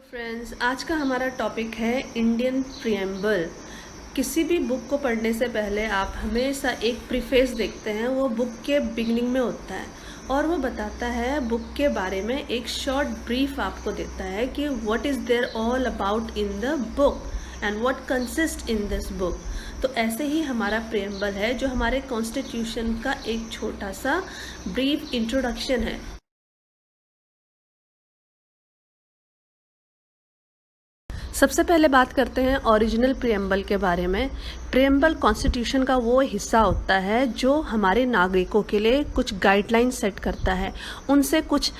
Friends, आज का हमारा टॉपिक है इंडियन प्रीएम्बल। किसी भी बुक को पढ़ने से पहले आप हमेशा एक प्रीफेस देखते हैं। वो बुक के बिगिनिंग में होता है और वो बताता है बुक के बारे में, एक शॉर्ट ब्रीफ आपको देता है कि what is there all about in the book and what consist in this book. तो ऐसे ही हमारा प्रीएम्बल है जो हमारे कॉन्स्टिट्यूशन का एक छोटा सा ब्रीफ इंट्रोडक्शन है। सबसे पहले बात करते हैं ओरिजिनल प्रीएम्बल के बारे में। प्रीएम्बल कॉन्स्टिट्यूशन का वो हिस्सा होता है जो हमारे नागरिकों के लिए कुछ गाइडलाइन सेट करता है, उनसे कुछ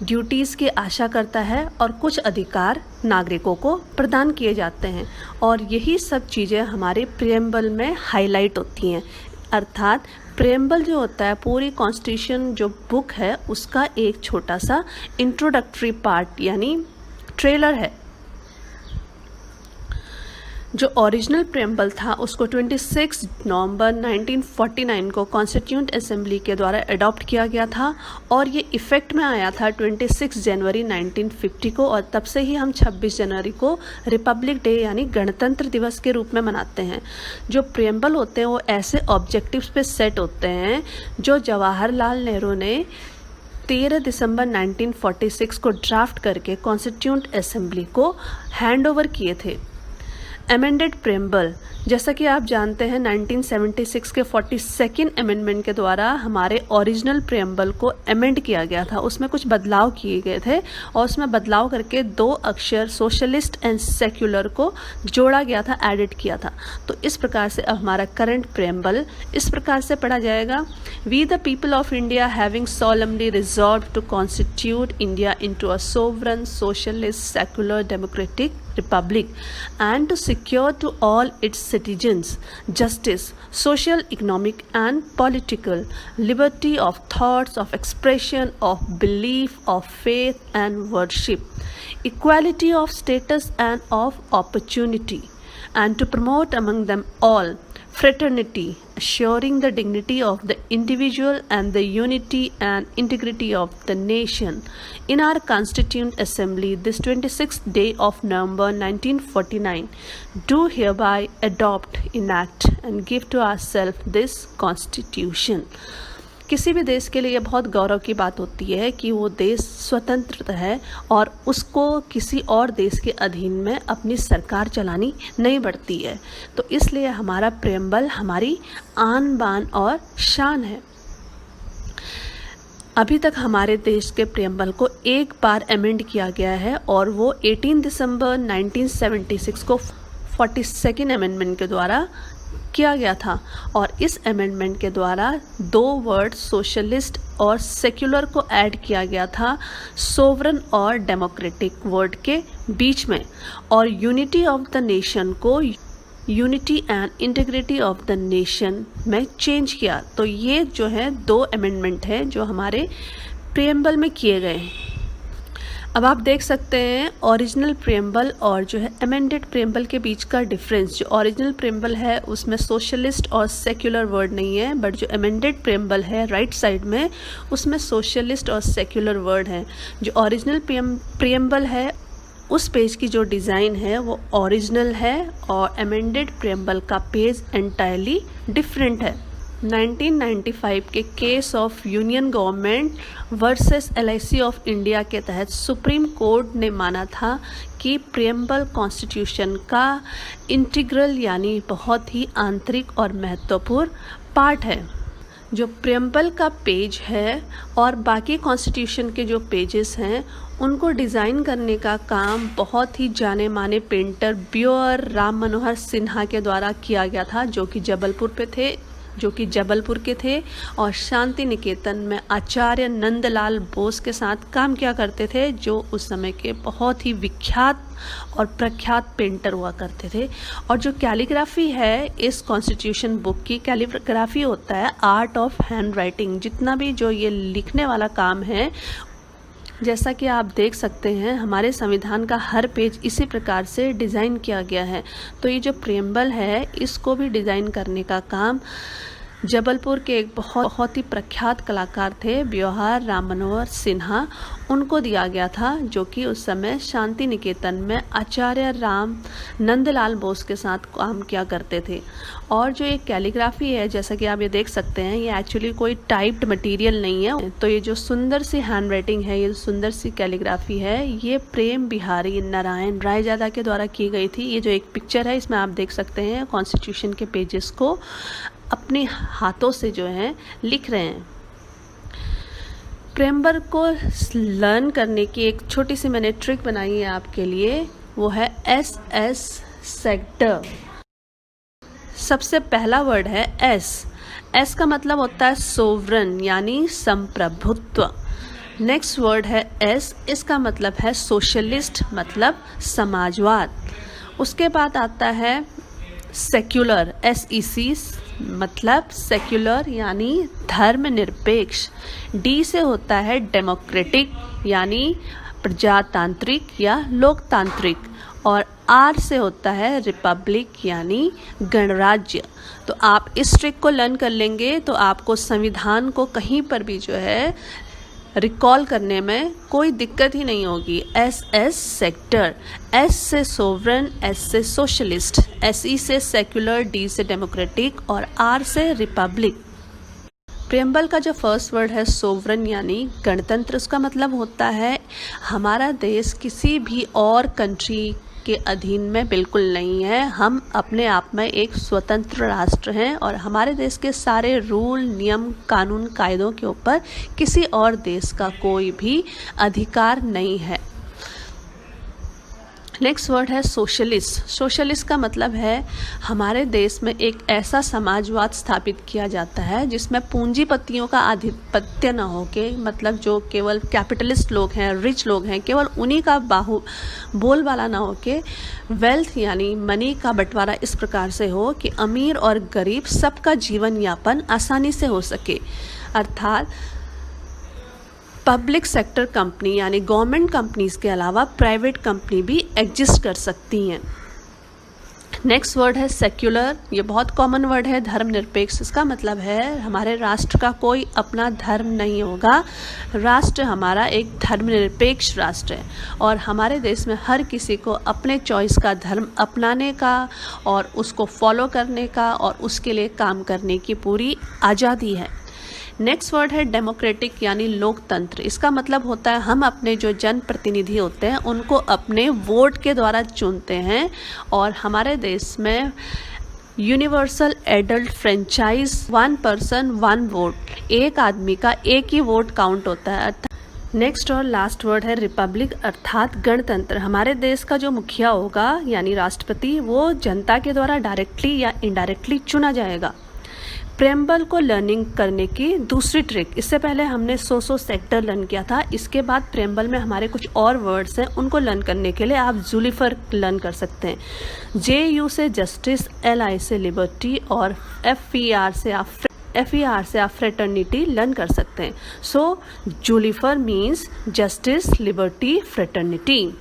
ड्यूटीज़ की आशा करता है और कुछ अधिकार नागरिकों को प्रदान किए जाते हैं। और यही सब चीज़ें हमारे प्रीएम्बल में हाईलाइट होती हैं। अर्थात प्रीएम्बल जो होता है, पूरी कॉन्स्टिट्यूशन जो बुक है उसका एक छोटा सा इंट्रोडक्टरी पार्ट यानी ट्रेलर है। जो ओरिजिनल प्रीएम्बल था उसको 26 नवंबर 1949 को कॉन्स्टिट्यूएंट असेंबली के द्वारा अडॉप्ट किया गया था और ये इफ़ेक्ट में आया था 26 जनवरी 1950 को। और तब से ही हम 26 जनवरी को रिपब्लिक डे यानी गणतंत्र दिवस के रूप में मनाते हैं। जो प्रीएम्बल होते हैं वो ऐसे ऑब्जेक्टिव्स पे सेट होते हैं जो जवाहरलाल नेहरू ने 13 दिसंबर 1946 को ड्राफ्ट करके कॉन्स्टिट्यूएंट असेंबली को हैंड ओवर किए थे। अमेंडेड प्रीएम्बल, जैसा कि आप जानते हैं 1976 के 42nd अमेंडमेंट के द्वारा हमारे ओरिजिनल प्रीएम्बल को अमेंड किया गया था। उसमें कुछ बदलाव किए गए थे और उसमें बदलाव करके 2 अक्षर सोशलिस्ट एंड सेक्युलर को जोड़ा गया था, एडिट किया था। तो इस प्रकार से अब हमारा करंट प्रीएम्बल इस प्रकार से पढ़ा जाएगा। We the people of India having solemnly resolved to constitute India into a sovereign, socialist, secular, democratic republic and to secure to all its citizens justice, social, economic and political liberty of thoughts, of expression, of belief, of faith and worship, equality of status and of opportunity, and to promote among them all fraternity, assuring the dignity of the individual and the unity and integrity of the nation. In our Constituent Assembly, this 26th day of November 1949, do hereby adopt, enact and give to ourselves this Constitution. किसी भी देश के लिए यह बहुत गौरव की बात होती है कि वो देश स्वतंत्र है और उसको किसी और देश के अधीन में अपनी सरकार चलानी नहीं पड़ती है। तो इसलिए हमारा प्रीएम्बल हमारी आन बान और शान है। अभी तक हमारे देश के प्रीएम्बल को एक बार अमेंड किया गया है और वो 18 दिसंबर 1976 को 42nd अमेंडमेंट के द्वारा किया गया था। और इस अमेंडमेंट के द्वारा 2 वर्ड सोशलिस्ट और सेक्युलर को ऐड किया गया था सोवरन और डेमोक्रेटिक वर्ड के बीच में, और यूनिटी ऑफ द नेशन को unity and integrity of the nation में चेंज किया। तो ये जो है 2 अमेंडमेंट है जो हमारे प्रीएम्बल में किए गए हैं। अब आप देख सकते हैं ओरिजिनल प्रीएम्बल और जो है अमेंडेड प्रीएम्बल के बीच का डिफरेंस। जो ओरिजिनल प्रीएम्बल है उसमें सोशलिस्ट और सेक्युलर वर्ड नहीं है, बट जो अमेंडेड प्रीएम्बल है राइट साइड में उसमें सोशलिस्ट और सेक्युलर वर्ड है। जो ओरिजिनल प्रीएम्बल है उस पेज की जो डिज़ाइन है वो ओरिजिनल है और अमेंडेड प्रीएम्बल का पेज एंटायरली डिफरेंट है। 1995 के case of union government versus LIC of India के तहत सुप्रीम कोर्ट ने माना था कि प्रीएम्बल कॉन्स्टिट्यूशन का इंटीग्रल यानी बहुत ही आंतरिक और महत्वपूर्ण पार्ट है। जो प्रीएम्बल का पेज है और बाकी कॉन्स्टिट्यूशन के जो पेजेस हैं उनको डिज़ाइन करने का काम बहुत ही जाने माने पेंटर ब्योर राम मनोहर सिन्हा के द्वारा किया गया था, जो कि जबलपुर के थे और शांति निकेतन में आचार्य नंदलाल बोस के साथ काम किया करते थे, जो उस समय के बहुत ही विख्यात और प्रख्यात पेंटर हुआ करते थे। और जो कैलीग्राफी है इस कॉन्स्टिट्यूशन बुक की, कैलीग्राफी होता है आर्ट ऑफ हैंड राइटिंग। जितना भी जो ये लिखने वाला काम है, जैसा कि आप देख सकते हैं हमारे संविधान का हर पेज इसी प्रकार से डिज़ाइन किया गया है। तो ये जो प्रीएम्बल है इसको भी डिज़ाइन करने का काम जबलपुर के एक बहुत ही प्रख्यात कलाकार थे व्यवहार राम मनोहर सिन्हा, उनको दिया गया था, जो कि उस समय शांति निकेतन में आचार्य राम नंदलाल बोस के साथ काम किया करते थे। और जो ये कैलीग्राफी है, जैसा कि आप ये देख सकते हैं, ये एक्चुअली कोई टाइप्ड मटेरियल नहीं है। तो ये जो सुंदर सी हैंड राइटिंग है, ये सुंदर सी कैलीग्राफी है, ये प्रेम बिहारी नारायण रायजादा के द्वारा की गई थी। ये जो एक पिक्चर है, इसमें आप देख सकते हैं कॉन्स्टिट्यूशन के पेजेस को अपने हाथों से जो है लिख रहे हैं। प्रेमबर्ग को लर्न करने की एक छोटी सी मैंने ट्रिक बनाई है आपके लिए, वो है SS सेक्टर। सबसे पहला वर्ड है S का मतलब होता है सोवरन यानी संप्रभुत्व। नेक्स्ट वर्ड है S, इसका मतलब है सोशलिस्ट मतलब समाजवाद। उसके बाद आता है सेक्युलर, SEC मतलब सेक्युलर यानी धर्मनिरपेक्ष। D से होता है डेमोक्रेटिक यानी प्रजातांत्रिक या लोकतांत्रिक। और R से होता है रिपब्लिक यानी गणराज्य। तो आप इस ट्रिक को लर्न कर लेंगे तो आपको संविधान को कहीं पर भी जो है रिकॉल करने में कोई दिक्कत ही नहीं होगी। SS सेक्टर, S से सोवरन, S से सोशलिस्ट, SE से सेक्युलर, D से डेमोक्रेटिक और R से रिपब्लिक। प्रेम्बल का जो फर्स्ट वर्ड है सोवरन यानी गणतंत्र, उसका मतलब होता है हमारा देश किसी भी और कंट्री के अधीन में बिल्कुल नहीं है। हम अपने आप में एक स्वतंत्र राष्ट्र हैं और हमारे देश के सारे रूल, नियम, कानून, कायदों के ऊपर किसी और देश का कोई भी अधिकार नहीं है। नेक्स्ट वर्ड है सोशलिस्ट। सोशलिस्ट का मतलब है हमारे देश में एक ऐसा समाजवाद स्थापित किया जाता है जिसमें पूंजीपतियों का आधिपत्य न हो के, मतलब जो केवल कैपिटलिस्ट लोग हैं, रिच लोग हैं, केवल उन्हीं का बोलबाला ना हो के वेल्थ यानी मनी का बंटवारा इस प्रकार से हो कि अमीर और गरीब सबका जीवन यापन आसानी से हो सके। अर्थात पब्लिक सेक्टर कंपनी यानी गवर्नमेंट कंपनीज के अलावा प्राइवेट कंपनी भी एग्जिस्ट कर सकती हैं। नेक्स्ट वर्ड है सेक्युलर। ये बहुत कॉमन वर्ड है, धर्मनिरपेक्ष। इसका मतलब है हमारे राष्ट्र का कोई अपना धर्म नहीं होगा। राष्ट्र हमारा एक धर्मनिरपेक्ष राष्ट्र है और हमारे देश में हर किसी को अपने चॉइस का धर्म अपनाने का और उसको फॉलो करने का और उसके लिए काम करने की पूरी आज़ादी है। नेक्स्ट वर्ड है डेमोक्रेटिक यानी लोकतंत्र। इसका मतलब होता है हम अपने जो जनप्रतिनिधि होते हैं उनको अपने वोट के द्वारा चुनते हैं और हमारे देश में universal adult franchise 1 person 1 vote, एक आदमी का एक ही वोट काउंट होता है। नेक्स्ट और लास्ट वर्ड है रिपब्लिक अर्थात गणतंत्र। हमारे देश का जो मुखिया होगा यानी राष्ट्रपति, वो जनता के द्वारा डायरेक्टली या इनडायरेक्टली चुना जाएगा। प्रेम्बल को लर्निंग करने की दूसरी ट्रिक, इससे पहले हमने सो सेक्टर लर्न किया था, इसके बाद प्रेम्बल में हमारे कुछ और वर्ड्स हैं, उनको लर्न करने के लिए आप जूलिफर लर्न कर सकते हैं। JU से जस्टिस, LI से लिबर्टी और FER से आप फ्रेटर्निटी लर्न कर सकते हैं। सो जूलिफर मीन्स जस्टिस, लिबर्टी, फ्रेटर्निटी।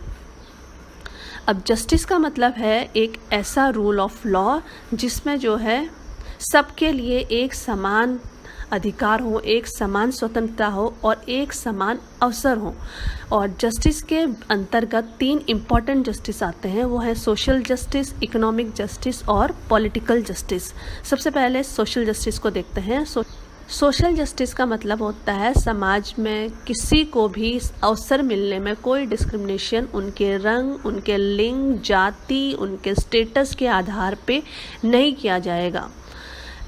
अब जस्टिस का मतलब है एक ऐसा रूल ऑफ लॉ जिसमें जो है सबके लिए एक समान अधिकार हो, एक समान स्वतंत्रता हो और एक समान अवसर हो। और जस्टिस के अंतर्गत 3 इम्पॉर्टेंट जस्टिस आते हैं, वो है सोशल जस्टिस, इकोनॉमिक जस्टिस और पॉलिटिकल जस्टिस। सबसे पहले सोशल जस्टिस को देखते हैं। सोशल जस्टिस का मतलब होता है समाज में किसी को भी अवसर मिलने में कोई डिस्क्रिमिनेशन उनके रंग, उनके लिंग, जाति, उनके स्टेटस के आधार पे नहीं किया जाएगा।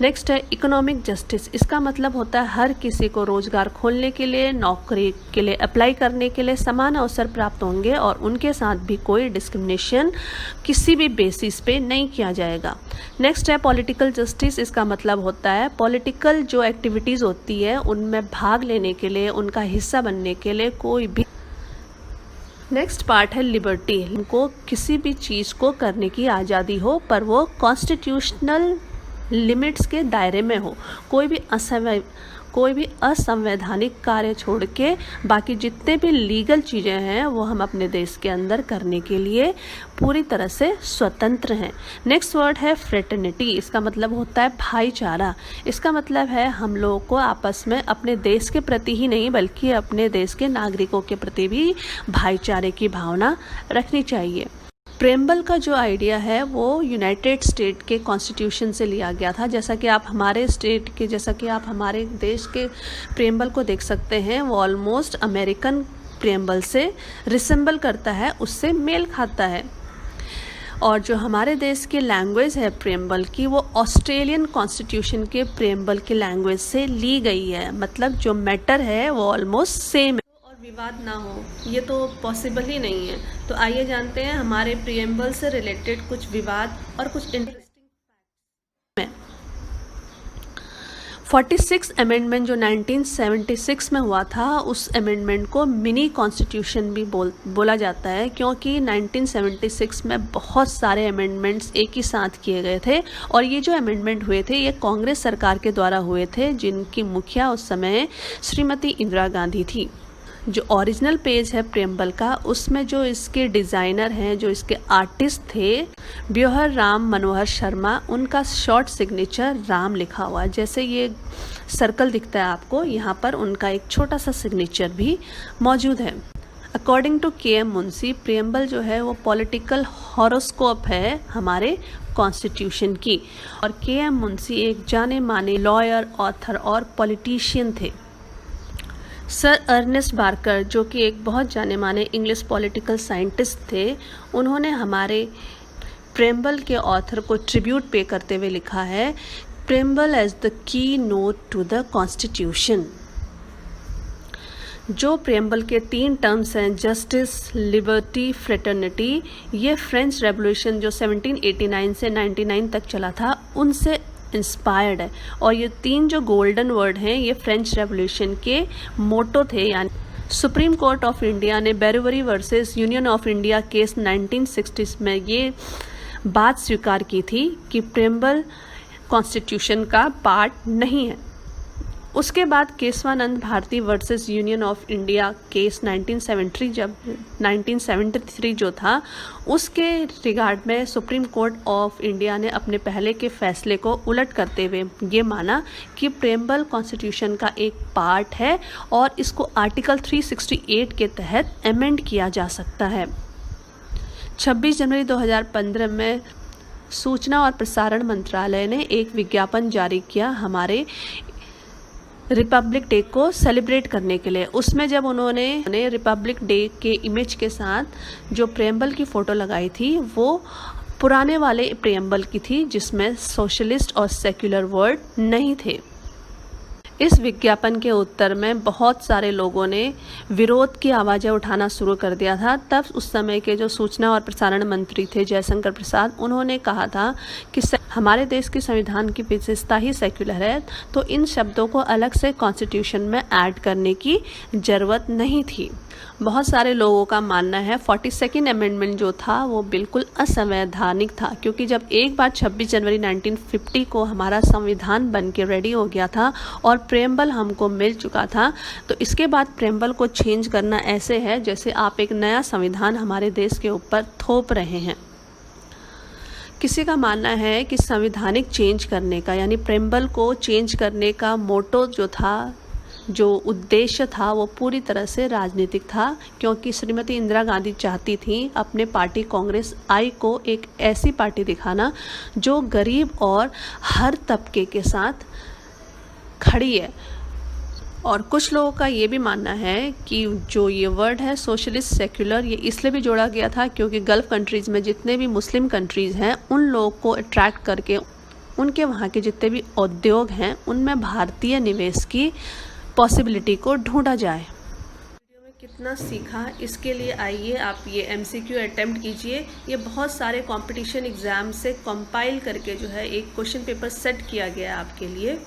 नेक्स्ट है इकोनॉमिक जस्टिस। इसका मतलब होता है हर किसी को रोजगार खोलने के लिए, नौकरी के लिए अप्लाई करने के लिए समान अवसर प्राप्त होंगे और उनके साथ भी कोई डिस्क्रिमिनेशन किसी भी बेसिस पे नहीं किया जाएगा। नेक्स्ट है पॉलिटिकल जस्टिस। इसका मतलब होता है पॉलिटिकल जो एक्टिविटीज़ होती है उनमें भाग लेने के लिए, उनका हिस्सा बनने के लिए कोई भी। नेक्स्ट पार्ट है लिबर्टी। उनको किसी भी चीज़ को करने की आज़ादी हो पर वो कॉन्स्टिट्यूशनल लिमिट्स के दायरे में हो, कोई भी असंवैधानिक कार्य छोड़ के बाकी जितने भी लीगल चीज़ें हैं वो हम अपने देश के अंदर करने के लिए पूरी तरह से स्वतंत्र हैं। नेक्स्ट वर्ड है फ्रेटर्निटी। इसका मतलब होता है भाईचारा। इसका मतलब है हम लोगों को आपस में अपने देश के प्रति ही नहीं बल्कि अपने देश के नागरिकों के प्रति भी भाईचारे की भावना रखनी चाहिए। प्रेम्बल का जो आइडिया है वो यूनाइटेड स्टेट के कॉन्स्टिट्यूशन से लिया गया था। जैसा कि आप हमारे देश के प्रेम्बल को देख सकते हैं, वो ऑलमोस्ट अमेरिकन प्रेम्बल से रिसेंबल करता है, उससे मेल खाता है। और जो हमारे देश की लैंग्वेज है प्रेम्बल की, वो ऑस्ट्रेलियन कॉन्स्टिट्यूशन के प्रेम्बल की लैंग्वेज से ली गई है। मतलब जो मैटर है वो ऑलमोस्ट सेम है। विवाद ना हो ये तो पॉसिबल ही नहीं है। तो आइए जानते हैं हमारे प्रीएम्बल से रिलेटेड कुछ विवाद और कुछ इंटरेस्टिंग फैक्ट्स। 46 अमेंडमेंट जो 1976 में हुआ था, उस अमेंडमेंट को मिनी कॉन्स्टिट्यूशन भी बोला जाता है, क्योंकि 1976 में बहुत सारे अमेंडमेंट्स एक ही साथ किए गए थे। और ये जो अमेंडमेंट हुए थे ये कांग्रेस सरकार के द्वारा हुए थे, जिनकी मुखिया उस समय श्रीमती इंदिरा गांधी थी। जो ओरिजिनल पेज है प्रेम्बल का, उसमें जो इसके डिज़ाइनर हैं, जो इसके आर्टिस्ट थे ब्योहर राम मनोहर शर्मा, उनका शॉर्ट सिग्नेचर राम लिखा हुआ है। जैसे ये सर्कल दिखता है आपको, यहाँ पर उनका एक छोटा सा सिग्नेचर भी मौजूद है। According to K M. Munshi, preamble जो है वो पॉलिटिकल हॉरोस्कोप है हमारे कॉन्स्टिट्यूशन की। और के.एम. मुंशी एक जाने माने लॉयर, ऑथर और पॉलिटिशियन थे। सर अर्नेस्ट बार्कर, जो कि एक बहुत जाने माने इंग्लिश पॉलिटिकल साइंटिस्ट थे, उन्होंने हमारे प्रेम्बल के ऑथर को ट्रिब्यूट पे करते हुए लिखा है, preamble as the key note to the constitution. जो प्रेम्बल के 3 टर्म्स हैं, जस्टिस, लिबर्टी, फ्रेटर्निटी, ये फ्रेंच रेवोल्यूशन जो 1789 से 99 तक चला था उनसे इंस्पायर्ड है। और ये 3 जो गोल्डन वर्ड हैं ये फ्रेंच रेवोल्यूशन के मोटो थे। यानी सुप्रीम कोर्ट ऑफ इंडिया ने Berubari versus union of India case 1960 में ये बात स्वीकार की थी कि प्रेम्बल कॉन्स्टिट्यूशन का पार्ट नहीं है। उसके बाद Kesavananda Bharati versus union of India case 1973 जो था, उसके रिगार्ड में सुप्रीम कोर्ट ऑफ इंडिया ने अपने पहले के फैसले को उलट करते हुए ये माना कि प्रेम्बल कॉन्स्टिट्यूशन का एक पार्ट है और इसको आर्टिकल 368 के तहत अमेंड किया जा सकता है। 26 जनवरी 2015 में सूचना और प्रसारण मंत्रालय ने एक विज्ञापन जारी किया हमारे रिपब्लिक डे को सेलिब्रेट करने के लिए। उसमें जब उन्होंने रिपब्लिक डे के इमेज के साथ जो प्रेम्बल की फ़ोटो लगाई थी वो पुराने वाले प्रेम्बल की थी, जिसमें सोशलिस्ट और सेक्युलर वर्ड नहीं थे। इस विज्ञापन के उत्तर में बहुत सारे लोगों ने विरोध की आवाज़ें उठाना शुरू कर दिया था। तब उस समय के जो सूचना और प्रसारण मंत्री थे जयशंकर प्रसाद, उन्होंने कहा था कि हमारे देश की संविधान की विशेषता ही सेक्युलर है, तो इन शब्दों को अलग से कॉन्स्टिट्यूशन में ऐड करने की ज़रूरत नहीं थी। बहुत सारे लोगों का मानना है 42nd अमेंडमेंट जो था वो बिल्कुल असंवैधानिक था, क्योंकि जब एक बार 26 जनवरी 1950 को हमारा संविधान बन के रेडी हो गया था और प्रेम्बल हमको मिल चुका था, तो इसके बाद प्रेम्बल को चेंज करना ऐसे है जैसे आप एक नया संविधान हमारे देश के ऊपर थोप रहे हैं। किसी का मानना है कि संवैधानिक चेंज करने का यानी प्रेम्बल को चेंज करने का मोटो जो था, जो उद्देश्य था, वो पूरी तरह से राजनीतिक था, क्योंकि श्रीमती इंदिरा गांधी चाहती थी अपने पार्टी कांग्रेस आई को एक ऐसी पार्टी दिखाना जो गरीब और हर तबके के साथ खड़ी है। और कुछ लोगों का ये भी मानना है कि जो ये वर्ड है सोशलिस्ट सेक्युलर, ये इसलिए भी जोड़ा गया था क्योंकि गल्फ़ कंट्रीज़ में जितने भी मुस्लिम कंट्रीज़ हैं उन लोगों को अट्रैक्ट करके उनके वहाँ के जितने भी उद्योग हैं उनमें भारतीय निवेश की पॉसिबिलिटी को ढूंढा जाए। वीडियो में कितना सीखा, इसके लिए आइए आप ये MCQ अटेम्प्ट कीजिए। ये बहुत सारे कंपटीशन एग्ज़ाम से कंपाइल करके जो है एक क्वेश्चन पेपर सेट किया गया है आपके लिए।